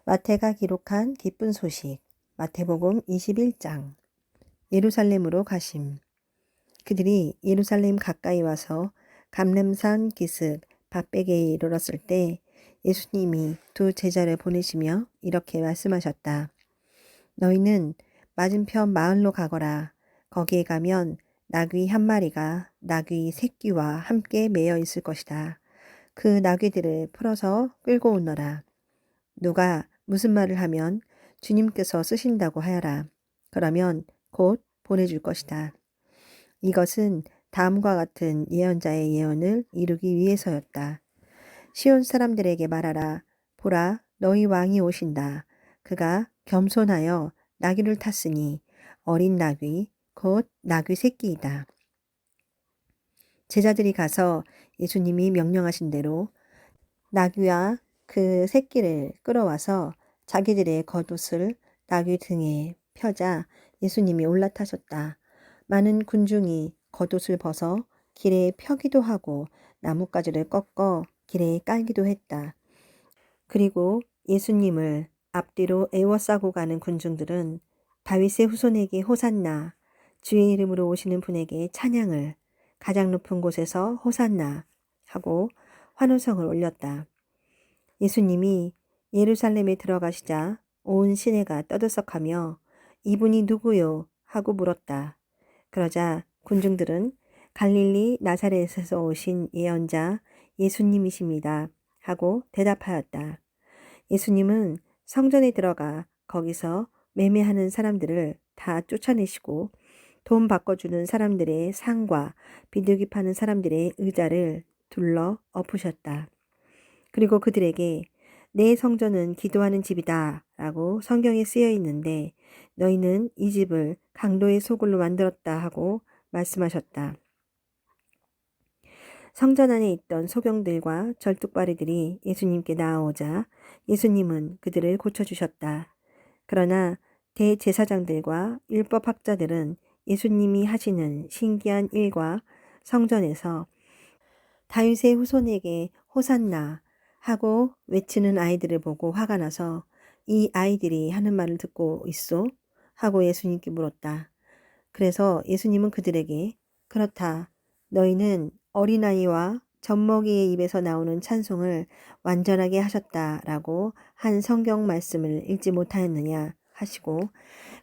마태가 기록한 기쁜 소식. 마태복음 21장. 예루살렘으로 가심. 그들이 예루살렘 가까이 와서 감람산 기슭 밧베개에 이르렀을 때 예수님이 두 제자를 보내시며 이렇게 말씀하셨다. 너희는 맞은편 마을로 가거라. 거기에 가면 나귀 한 마리가 나귀 새끼와 함께 매여 있을 것이다. 그 나귀들을 풀어서 끌고 오너라. 누가 무슨 말을 하면 주님께서 쓰신다고 하여라. 그러면 곧 보내줄 것이다. 이것은 다음과 같은 예언자의 예언을 이루기 위해서였다. 시온 사람들에게 말하라. 보라, 너희 왕이 오신다. 그가 겸손하여 나귀를 탔으니 어린 나귀, 곧 나귀 새끼이다. 제자들이 가서 예수님이 명령하신 대로 나귀와 그 새끼를 끌어와서 자기들의 겉옷을 나귀 등에 펴자 예수님이 올라타셨다. 많은 군중이 겉옷을 벗어 길에 펴기도 하고 나뭇가지를 꺾어 길에 깔기도 했다. 그리고 예수님을 앞뒤로 에워싸고 가는 군중들은 다윗의 후손에게 호산나, 주의 이름으로 오시는 분에게 찬양을, 가장 높은 곳에서 호산나 하고 환호성을 올렸다. 예수님이 예루살렘에 들어가시자 온 시내가 떠들썩하며 이분이 누구요? 하고 물었다. 그러자 군중들은 갈릴리 나사렛에서 오신 예언자 예수님이십니다. 하고 대답하였다. 예수님은 성전에 들어가 거기서 매매하는 사람들을 다 쫓아내시고 돈 바꿔주는 사람들의 상과 비둘기 파는 사람들의 의자를 둘러 엎으셨다. 그리고 그들에게 내 성전은 기도하는 집이다 라고 성경에 쓰여 있는데 너희는 이 집을 강도의 소굴로 만들었다 하고 말씀하셨다. 성전 안에 있던 소경들과 절뚝발이들이 예수님께 나아오자 예수님은 그들을 고쳐주셨다. 그러나 대제사장들과 율법학자들은 예수님이 하시는 신기한 일과 성전에서 다윗의 후손에게 호산나 하고 외치는 아이들을 보고 화가 나서 이 아이들이 하는 말을 듣고 있소? 하고 예수님께 물었다. 그래서 예수님은 그들에게 그렇다. 너희는 어린아이와 젖먹이의 입에서 나오는 찬송을 완전하게 하셨다라고 한 성경 말씀을 읽지 못하였느냐 하시고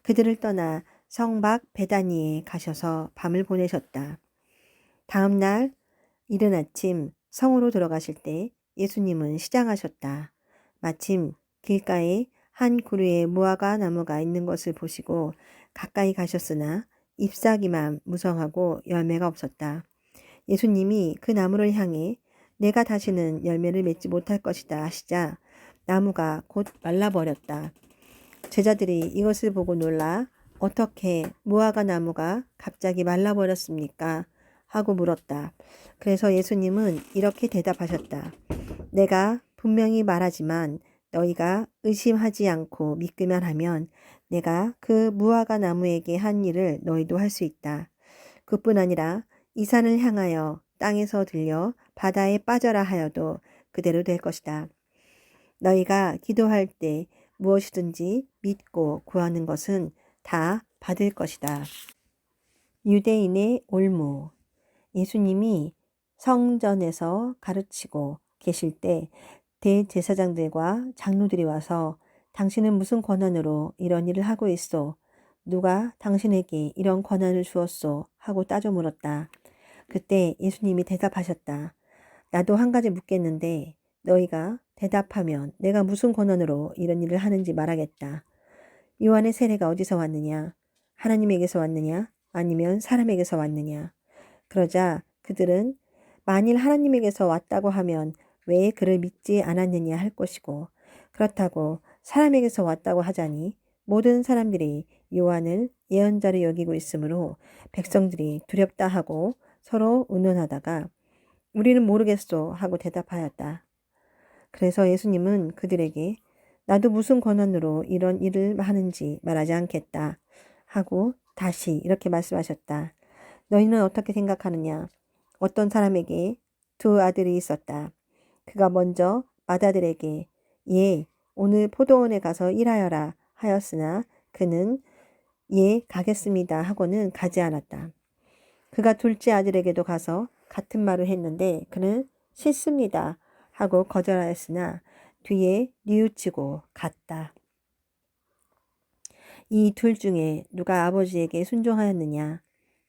그들을 떠나 성박 베다니에 가셔서 밤을 보내셨다. 다음 날 이른 아침 성으로 들어가실 때 예수님은 시장하셨다. 마침 길가에 한 그루에 무화과 나무가 있는 것을 보시고 가까이 가셨으나 잎사귀만 무성하고 열매가 없었다. 예수님이 그 나무를 향해 내가 다시는 열매를 맺지 못할 것이다 하시자 나무가 곧 말라버렸다. 제자들이 이것을 보고 놀라 어떻게 무화과 나무가 갑자기 말라버렸습니까? 하고 물었다. 그래서 예수님은 이렇게 대답하셨다. 내가 분명히 말하지만 너희가 의심하지 않고 믿기만 하면 내가 그 무화과 나무에게 한 일을 너희도 할 수 있다. 그뿐 아니라 이 산을 향하여 땅에서 들려 바다에 빠져라 하여도 그대로 될 것이다. 너희가 기도할 때 무엇이든지 믿고 구하는 것은 다 받을 것이다. 유대인의 올무. 예수님이 성전에서 가르치고 계실 때 대제사장들과 장로들이 와서 당신은 무슨 권한으로 이런 일을 하고 있소? 누가 당신에게 이런 권한을 주었소? 하고 따져 물었다. 그때 예수님이 대답하셨다. 나도 한 가지 묻겠는데 너희가 대답하면 내가 무슨 권한으로 이런 일을 하는지 말하겠다. 요한의 세례가 어디서 왔느냐? 하나님에게서 왔느냐? 아니면 사람에게서 왔느냐? 그러자 그들은 만일 하나님에게서 왔다고 하면 왜 그를 믿지 않았느냐 할 것이고 그렇다고 사람에게서 왔다고 하자니 모든 사람들이 요한을 예언자로 여기고 있으므로 백성들이 두렵다 하고 서로 의논하다가 우리는 모르겠소 하고 대답하였다. 그래서 예수님은 그들에게 나도 무슨 권한으로 이런 일을 하는지 말하지 않겠다 하고 다시 이렇게 말씀하셨다. 너희는 어떻게 생각하느냐? 어떤 사람에게 두 아들이 있었다. 그가 먼저 맏아들에게 오늘 포도원에 가서 일하여라 하였으나 그는 예, 가겠습니다 하고는 가지 않았다. 그가 둘째 아들에게도 가서 같은 말을 했는데 그는 싫습니다 하고 거절하였으나 뒤에 뉘우치고 갔다. 이 둘 중에 누가 아버지에게 순종하였느냐?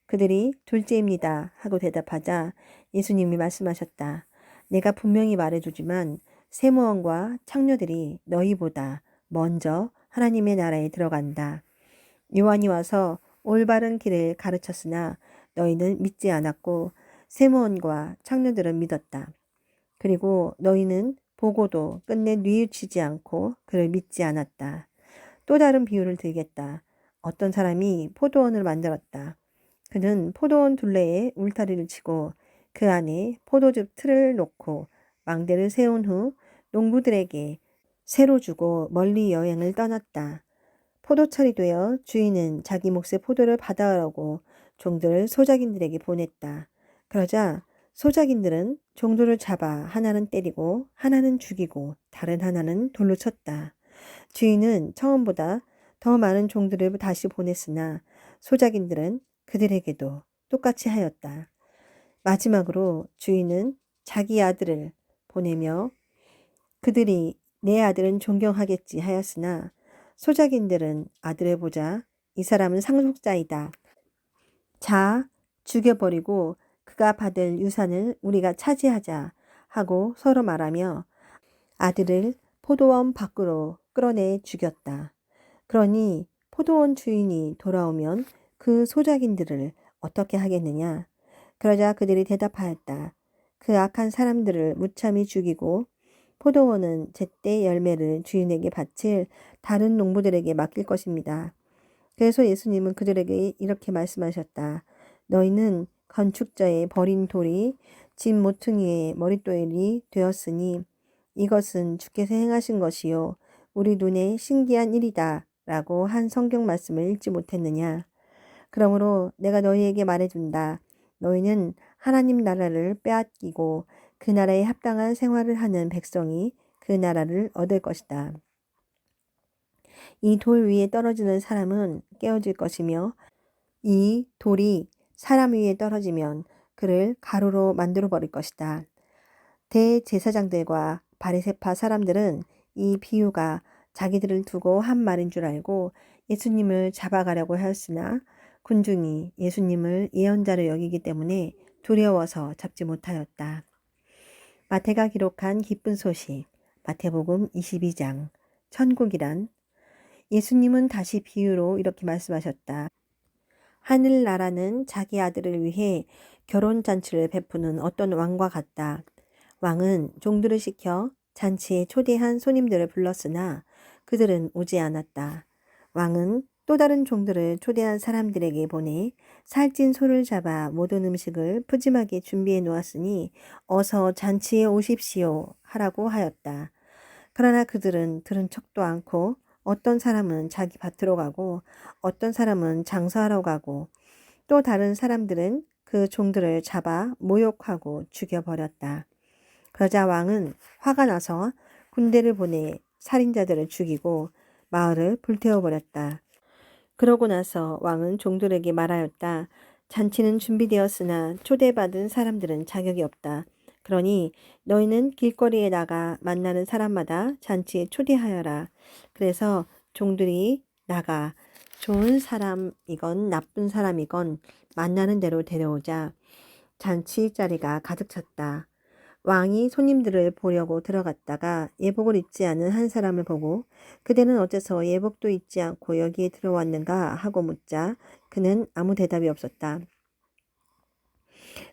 그들이 둘째입니다 하고 대답하자 예수님이 말씀하셨다. 내가 분명히 말해두지만 세무원과 창녀들이 너희보다 먼저 하나님의 나라에 들어간다. 요한이 와서 올바른 길을 가르쳤으나 너희는 믿지 않았고 세무원과 창녀들은 믿었다. 그리고 너희는 보고도 끝내 뉘우치지 않고 그를 믿지 않았다. 또 다른 비유를 들겠다. 어떤 사람이 포도원을 만들었다. 그는 포도원 둘레에 울타리를 치고 그 안에 포도즙 틀을 놓고 망대를 세운 후 농부들에게 새로 주고 멀리 여행을 떠났다. 포도철이 되어 주인은 자기 몫의 포도를 받아오라고 종들을 소작인들에게 보냈다. 그러자 소작인들은 종들을 잡아 하나는 때리고 하나는 죽이고 다른 하나는 돌로 쳤다. 주인은 처음보다 더 많은 종들을 다시 보냈으나 소작인들은 그들에게도 똑같이 하였다. 마지막으로 주인은 자기 아들을 보내며 그들이 내 아들은 존경하겠지 하였으나 소작인들은 아들을 보자 이 사람은 상속자이다. 자, 죽여버리고 그가 받을 유산을 우리가 차지하자 하고 서로 말하며 아들을 포도원 밖으로 끌어내 죽였다. 그러니 포도원 주인이 돌아오면 그 소작인들을 어떻게 하겠느냐? 그러자 그들이 대답하였다. 그 악한 사람들을 무참히 죽이고 포도원은 제때 열매를 주인에게 바칠 다른 농부들에게 맡길 것입니다. 그래서 예수님은 그들에게 이렇게 말씀하셨다. 너희는 건축자의 버린 돌이 집 모퉁이의 머릿돌이 되었으니 이것은 주께서 행하신 것이요 우리 눈에 신기한 일이다 라고 한 성경 말씀을 읽지 못했느냐. 그러므로 내가 너희에게 말해준다. 너희는 하나님 나라를 빼앗기고 그 나라에 합당한 생활을 하는 백성이 그 나라를 얻을 것이다. 이 돌 위에 떨어지는 사람은 깨어질 것이며 이 돌이 사람 위에 떨어지면 그를 가루로 만들어 버릴 것이다. 대제사장들과 바리새파 사람들은 이 비유가 자기들을 두고 한 말인 줄 알고 예수님을 잡아가려고 하였으나 군중이 예수님을 예언자로 여기기 때문에 두려워서 잡지 못하였다. 마태가 기록한 기쁜 소식 마태복음 22장 천국이란 예수님은 다시 비유로 이렇게 말씀하셨다. 하늘나라는 자기 아들을 위해 결혼잔치를 베푸는 어떤 왕과 같다. 왕은 종들을 시켜 잔치에 초대한 손님들을 불렀으나 그들은 오지 않았다. 왕은 또 다른 종들을 초대한 사람들에게 보내 살찐 소를 잡아 모든 음식을 푸짐하게 준비해 놓았으니 어서 잔치에 오십시오 하라고 하였다. 그러나 그들은 들은 척도 않고 어떤 사람은 자기 밭으로 가고 어떤 사람은 장사하러 가고 또 다른 사람들은 그 종들을 잡아 모욕하고 죽여버렸다. 그러자 왕은 화가 나서 군대를 보내 살인자들을 죽이고 마을을 불태워버렸다. 그러고 나서 왕은 종들에게 말하였다. 잔치는 준비되었으나 초대받은 사람들은 자격이 없다. 그러니 너희는 길거리에 나가 만나는 사람마다 잔치에 초대하여라. 그래서 종들이 나가 좋은 사람이건 나쁜 사람이건 만나는 대로 데려오자 잔치 자리가 가득 찼다. 왕이 손님들을 보려고 들어갔다가 예복을 입지 않은 한 사람을 보고 그대는 어째서 예복도 입지 않고 여기에 들어왔는가 하고 묻자 그는 아무 대답이 없었다.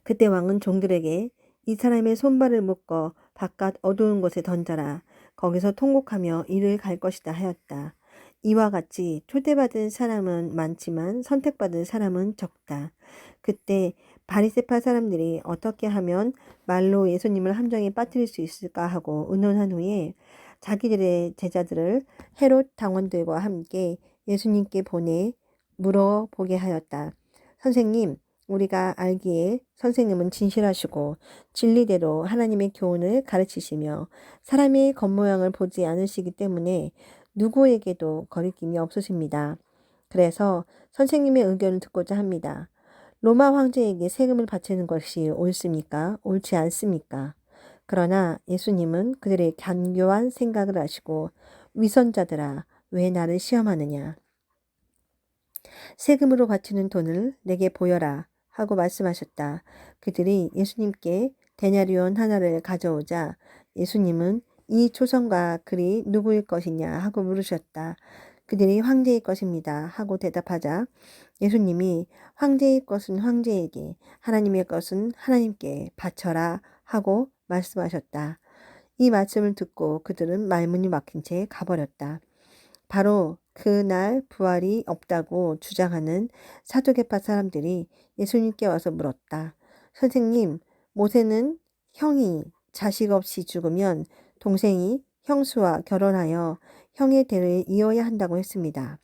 그때 왕은 종들에게 이 사람의 손발을 묶어 바깥 어두운 곳에 던져라. 거기서 통곡하며 이를 갈 것이다 하였다. 이와 같이 초대받은 사람은 많지만 선택받은 사람은 적다. 그때 바리새파 사람들이 어떻게 하면 말로 예수님을 함정에 빠뜨릴 수 있을까 하고 의논한 후에 자기들의 제자들을 헤롯 당원들과 함께 예수님께 보내 물어보게 하였다. 선생님, 우리가 알기에 선생님은 진실하시고 진리대로 하나님의 교훈을 가르치시며 사람의 겉모양을 보지 않으시기 때문에 누구에게도 거리낌이 없으십니다. 그래서 선생님의 의견을 듣고자 합니다. 로마 황제에게 세금을 바치는 것이 옳습니까? 옳지 않습니까? 그러나 예수님은 그들의 간교한 생각을 아시고 위선자들아 왜 나를 시험하느냐? 세금으로 바치는 돈을 내게 보여라 하고 말씀하셨다. 그들이 예수님께 데나리온 하나를 가져오자 예수님은 이 초성과 글이 누구일 것이냐 하고 물으셨다. 그들이 황제의 것입니다 하고 대답하자 예수님이 황제의 것은 황제에게 하나님의 것은 하나님께 바쳐라 하고 말씀하셨다. 이 말씀을 듣고 그들은 말문이 막힌 채 가버렸다. 바로 그날 부활이 없다고 주장하는 사두개파 사람들이 예수님께 와서 물었다. 선생님, 모세는 형이 자식 없이 죽으면 동생이 형수와 결혼하여 형의 대를 이어야 한다고 했습니다.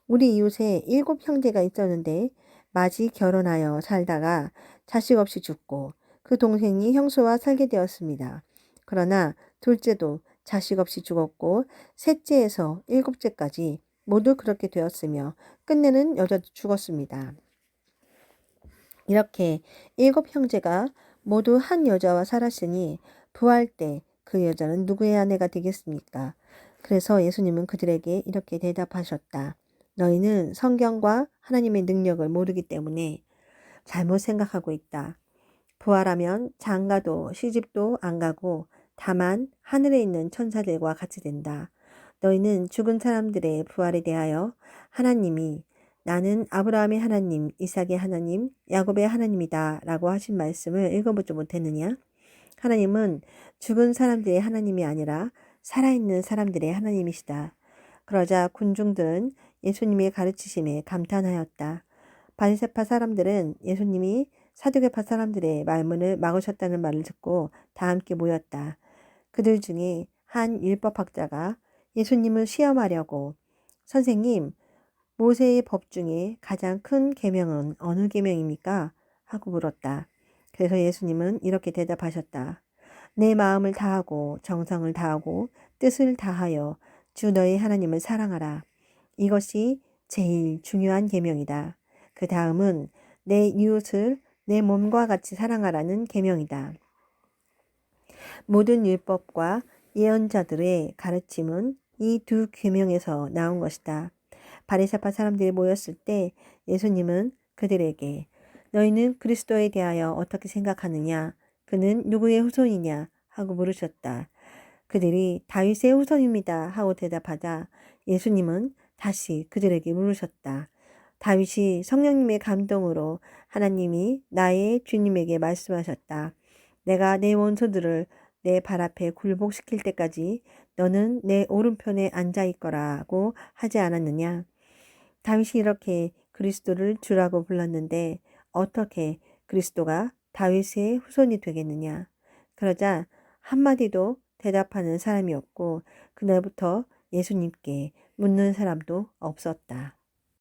우리 이웃에 7 형제가 있었는데 마지 결혼하여 살다가 자식 없이 죽고 그 동생이 형수와 살게 되었습니다. 그러나 둘째도 자식 없이 죽었고 셋째에서 7째까지 모두 그렇게 되었으며 끝내는 여자도 죽었습니다. 이렇게 7 형제가 모두 한 여자와 살았으니 부활 때 그 여자는 누구의 아내가 되겠습니까? 그래서 예수님은 그들에게 이렇게 대답하셨다. 너희는 성경과 하나님의 능력을 모르기 때문에 잘못 생각하고 있다. 부활하면 장가도 시집도 안 가고 다만 하늘에 있는 천사들과 같이 된다. 너희는 죽은 사람들의 부활에 대하여 하나님이 나는 아브라함의 하나님, 이삭의 하나님, 야곱의 하나님이다 라고 하신 말씀을 읽어보지 못했느냐? 하나님은 죽은 사람들의 하나님이 아니라 살아있는 사람들의 하나님이시다. 그러자 군중들은 예수님의 가르치심에 감탄하였다. 바리새파 사람들은 예수님이 사두개파 사람들의 말문을 막으셨다는 말을 듣고 다 함께 모였다. 그들 중에 한 율법학자가 예수님을 시험하려고 선생님, 모세의 법 중에 가장 큰 계명은 어느 계명입니까? 하고 물었다. 그래서 예수님은 이렇게 대답하셨다. 내 마음을 다하고 정성을 다하고 뜻을 다하여 주 너의 하나님을 사랑하라. 이것이 제일 중요한 계명이다. 그 다음은 내 이웃을 내 몸과 같이 사랑하라는 계명이다. 모든 율법과 예언자들의 가르침은 이 두 계명에서 나온 것이다. 바리새파 사람들이 모였을 때 예수님은 그들에게 너희는 그리스도에 대하여 어떻게 생각하느냐? 그는 누구의 후손이냐? 하고 물으셨다. 그들이 다윗의 후손입니다 하고 대답하자 예수님은 다시 그들에게 물으셨다. 다윗이 성령님의 감동으로 하나님이 나의 주님에게 말씀하셨다. 내가 내 원수들을 내 발 앞에 굴복시킬 때까지 너는 내 오른편에 앉아 있거라고 하지 않았느냐? 다윗이 이렇게 그리스도를 주라고 불렀는데 어떻게 그리스도가 다윗의 후손이 되겠느냐? 그러자 한마디도 대답하는 사람이 없고 그날부터 예수님께 묻는 사람도 없었다.